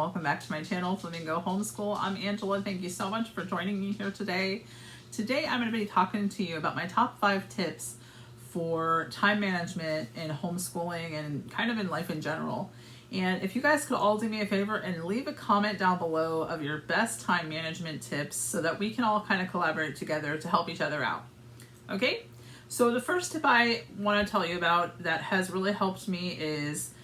welcome back to my channel, Flamingo Homeschool. I'm Angela. Thank you so much for joining me here today. Today I'm going to be talking to you about my top 5 tips for time management in homeschooling and kind of in life in general. And if you guys could all do me a favor and leave a comment down below of your best time management tips so that we can all kind of collaborate together to help each other out. Okay? So the first tip I want to tell you about that has really helped me is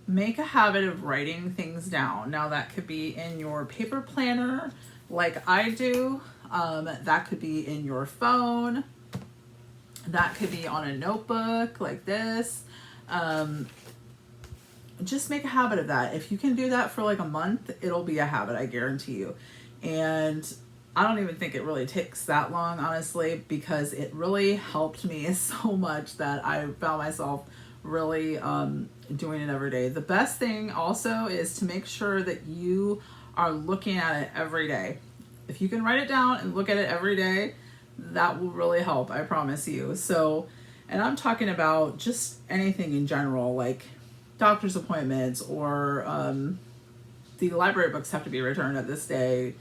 make a habit of writing things down. Now that could be in your paper planner like I do. That could be in your phone. That could be on a notebook like this. Just make a habit of that. If you can do that for like a month, it'll be a habit, I guarantee you. And I don't even think it really takes that long, honestly, because it really helped me so much that I found myself really doing it every day. The best thing also is to make sure that you are looking at it every day. If you can write it down and look at it every day, that will really help, I promise you. So, and I'm talking about just anything in general, like doctor's appointments or the library books have to be returned at this day.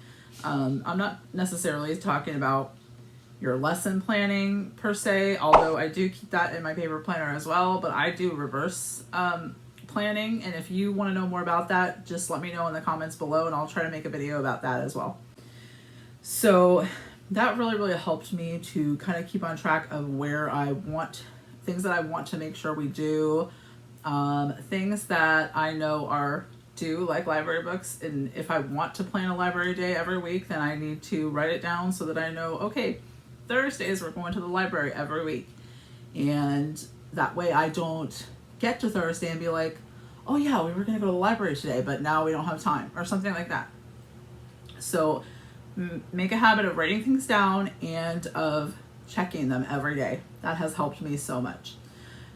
I'm not necessarily talking about your lesson planning per se, although I do keep that in my paper planner as well, but I do reverse planning. And if you want to know more about that, just let me know in the comments below and I'll try to make a video about that as well. So that really helped me to kind of keep on track of where I want, things that I want to make sure we do, things that I know are due, like library books. And if I want to plan a library day every week, then I need to write it down so that I know, okay, Thursdays we're going to the library every week. And that way I don't get to Thursday and be like, oh yeah, we were going to go to the library today, but now we don't have time, or something like that. So make a habit of writing things down and of checking them every day. That has helped me so much.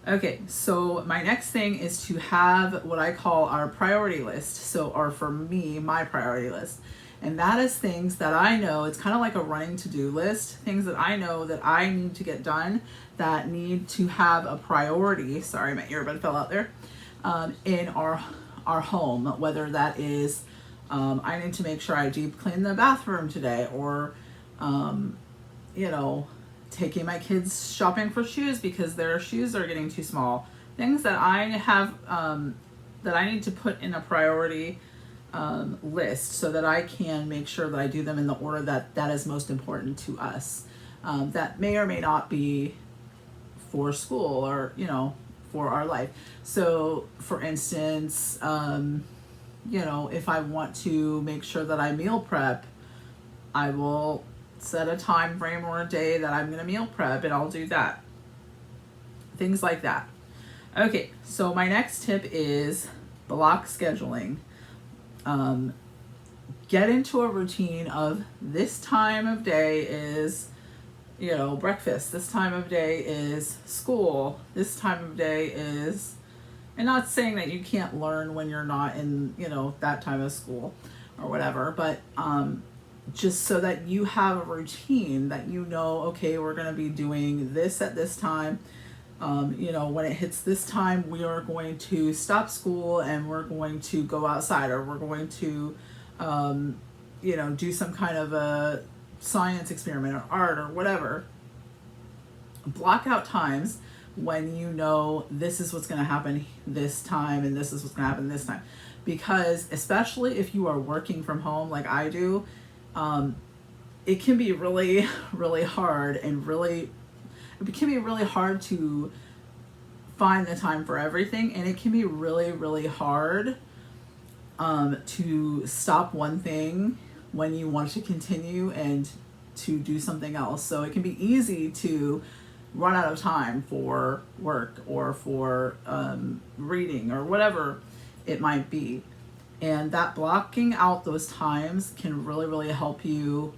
Okay, so my next thing is to have what I call our priority list. So, or for me, my priority list. And that is things that I know, it's kind of like a running to-do list, things that I know that I need to get done that need to have a priority. Sorry, my earbud fell out there. In our home, whether that is, I need to make sure I deep clean the bathroom today, or, you know, taking my kids shopping for shoes because their shoes are getting too small. Things that I have, that I need to put in a priority list so that I can make sure that I do them in the order that is most important to us. That may or may not be for school or, you know, for our life. So for instance, you know, if I want to make sure that I meal prep, I will set a time frame or a day that I'm going to meal prep, and I'll do that. Things like that. Okay, so my next tip is block scheduling. Get into a routine of this time of day is, you know, breakfast. This time of day is school. This time of day is, and not saying that you can't learn when you're not in, you know, that time of school or whatever, but just so that you have a routine that you know, okay, we're going to be doing this at this time. You know, when it hits this time, we are going to stop school and we're going to go outside, or we're going to, you know, do some kind of a science experiment or art or whatever. Block out times when you know this is what's going to happen this time and this is what's going to happen this time. Because especially if you are working from home like I do, it can be really hard, and it can be really hard to find the time for everything, and it can be really hard to stop one thing when you want to continue and to do something else. So it can be easy to run out of time for work or for reading or whatever it might be. And that blocking out those times can really help you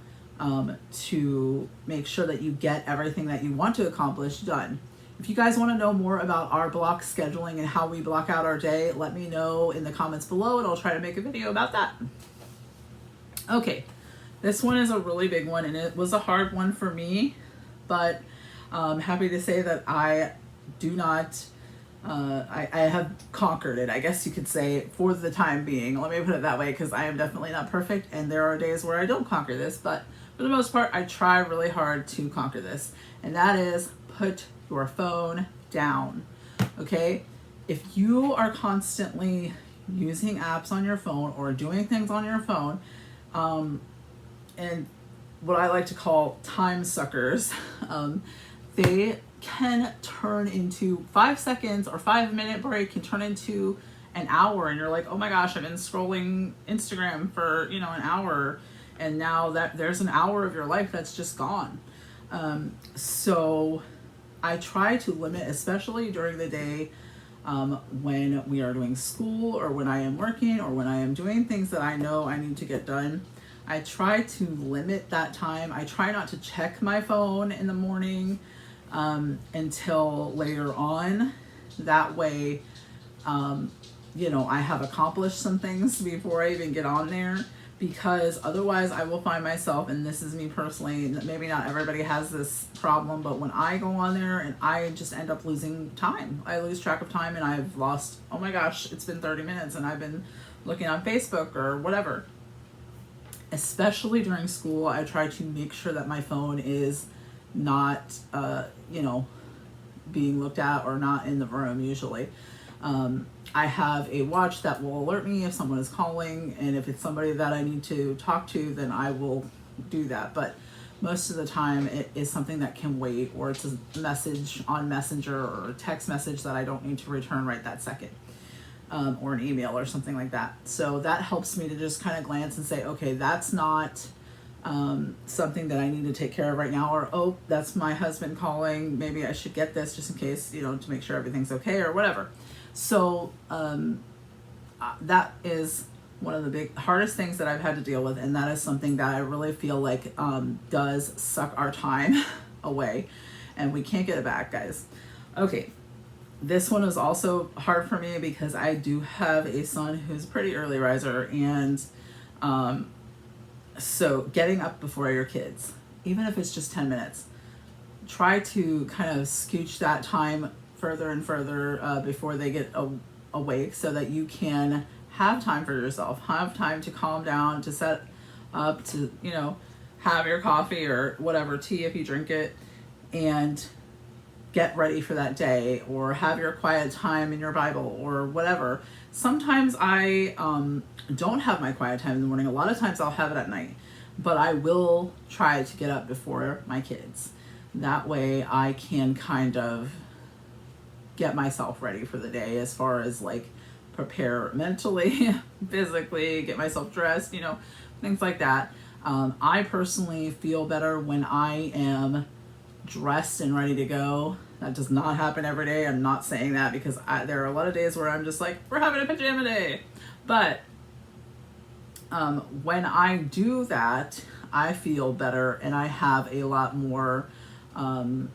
to make sure that you get everything that you want to accomplish done. If you guys want to know more about our block scheduling and how we block out our day, let me know in the comments below and I'll try to make a video about that. Okay, this one is a really big one, and it was a hard one for me, but I'm happy to say that I do not I have conquered it, I guess you could say, for the time being. Let me put it that way, because I am definitely not perfect, and there are days where I don't conquer this, but for the most part, I try really hard to conquer this. And that is, put your phone down, okay? If you are constantly using apps on your phone or doing things on your phone, and what I like to call time suckers, they can turn into 5 seconds, or 5 minute break can turn into an hour, and you're like, oh my gosh, I've been scrolling Instagram for an hour, and now that there's an hour of your life that's just gone. So I try to limit, especially during the day, when we are doing school, or when I am working, or when I am doing things that I know I need to get done. I try to limit that time. I try not to check my phone in the morning until later on. That way, I have accomplished some things before I even get on there, because otherwise I will find myself, and this is me personally, maybe not everybody has this problem, but when I go on there and I just end up losing time, I lose track of time, and I've lost, oh my gosh, it's been 30 minutes and I've been looking on Facebook or whatever. Especially during school, I try to make sure that my phone is not, being looked at, or not in the room usually. I have a watch that will alert me if someone is calling, and if it's somebody that I need to talk to, then I will do that. But most of the time it is something that can wait, or it's a message on Messenger or a text message that I don't need to return right that second. Or an email or something like that. So that helps me to just kind of glance and say, okay, that's not something that I need to take care of right now, or, oh, that's my husband calling, maybe I should get this just in case, to make sure everything's okay, or whatever. So that is one of the big hardest things that I've had to deal with, and that is something that I really feel like does suck our time away, and we can't get it back, guys. Okay. This one is also hard for me because I do have a son who's a pretty early riser, and so getting up before your kids, even if it's just 10 minutes, try to kind of scooch that time further and further before they get awake, so that you can have time for yourself, have time to calm down, to set up, to have your coffee or whatever, tea if you drink it, and get ready for that day, or have your quiet time in your Bible or whatever. Sometimes I don't have my quiet time in the morning. A lot of times I'll have it at night, but I will try to get up before my kids. That way I can kind of get myself ready for the day, as far as like prepare mentally, physically, get myself dressed, things like that. I personally feel better when I am dressed and ready to go. That does not happen every day. I'm not saying that, because there are a lot of days where I'm just like, we're having a pajama day. But when I do that, I feel better, and I have a lot more, I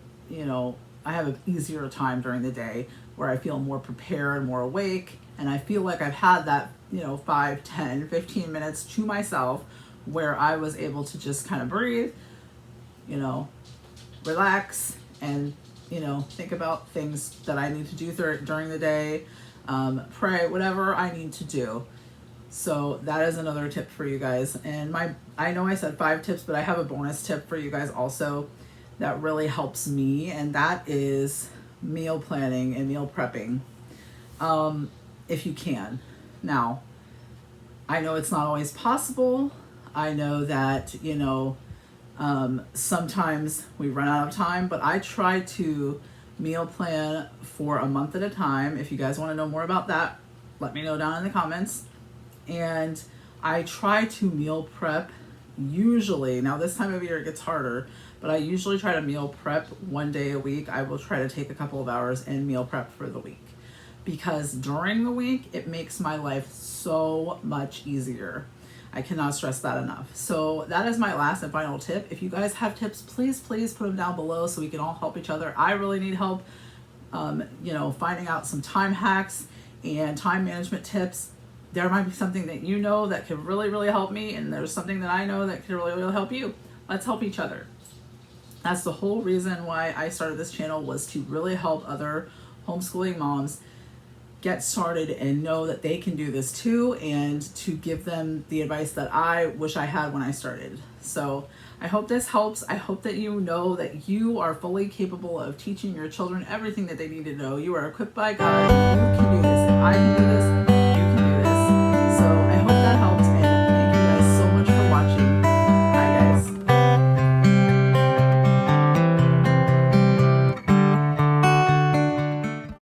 have an easier time during the day, where I feel more prepared, more awake, and I feel like I've had that, 5, 10, 15 minutes to myself, where I was able to just kind of breathe, relax, and think about things that I need to do during the day, pray, whatever I need to do. So that is another tip for you guys. And I know I said 5 tips, but I have a bonus tip for you guys also that really helps me, and that is meal planning and meal prepping, if you can. Now, I know it's not always possible. I know that sometimes we run out of time, but I try to meal plan for a month at a time. If you guys want to know more about that, let me know down in the comments. And I try to meal prep usually, now this time of year it gets harder, but I usually try to meal prep 1 day a week. I will try to take a couple of hours and meal prep for the week, because during the week it makes my life so much easier. I cannot stress that enough. So that is my last and final tip. If you guys have tips, please put them down below so we can all help each other. I really need help, finding out some time hacks and time management tips. There might be something that that could really, really help me, and there's something that I know that could really, really help you. Let's help each other. That's the whole reason why I started this channel, was to really help other homeschooling moms get started and know that they can do this too, and to give them the advice that I wish I had when I started. So I hope this helps. I hope that you know that you are fully capable of teaching your children everything that they need to know. You are equipped by God. You can do this. If I can do this,